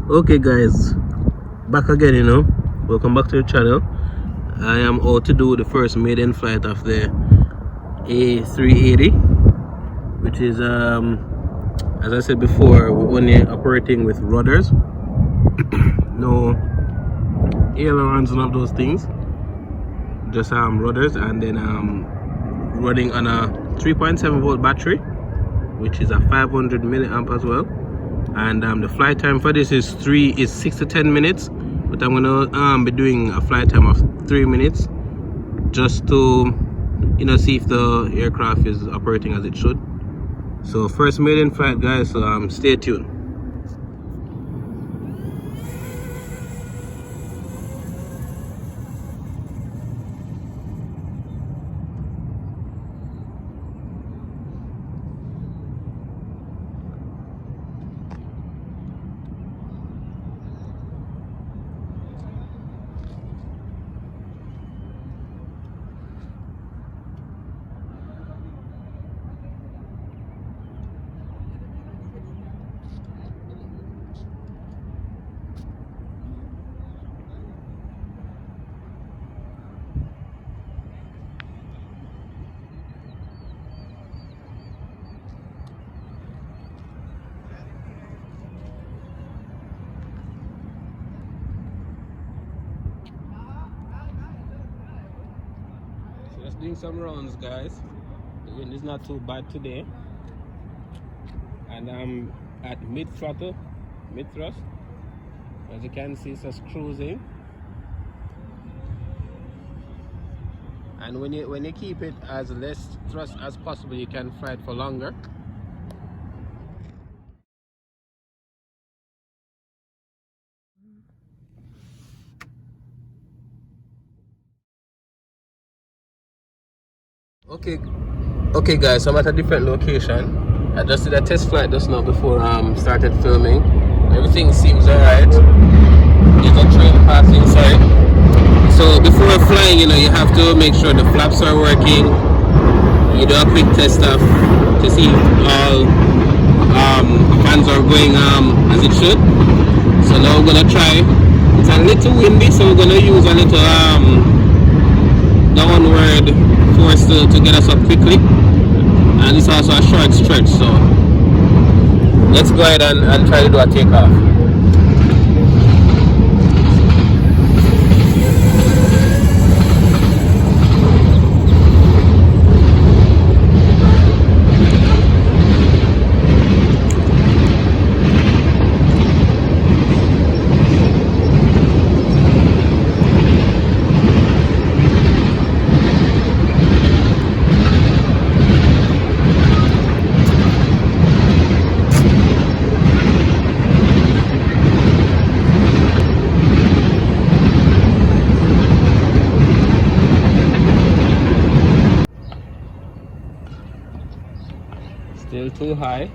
Okay guys, back again, welcome back to the channel. I am out to do the first maiden flight of the A380, which is as I said before, we're only operating with rudders. No ailerons, none of those things, just rudders, and then running on a 3.7 volt battery, which is a 500 milliamp as well. And the flight time for this is 6 to 10 minutes, but I'm gonna be doing a flight time of 3 minutes just to see if the aircraft is operating as it should. So first maiden flight guys, so stay tuned. Just doing some rounds guys. The wind is not too bad today, and I'm at mid thrust. As you can see, it's just cruising. And when you keep it as less thrust as possible, you can fly it for longer. Okay guys, so I'm at a different location. I just did a test flight just now before started filming. Everything seems alright. There's a train passing inside. So before flying, you have to make sure the flaps are working. You do a quick test of to see if all fans are going as it should. So now we're gonna try. It's a little windy, so we're gonna use a little downward force to get us up quickly, and it's also a short stretch, so let's go ahead and try to do a takeoff. Still too high.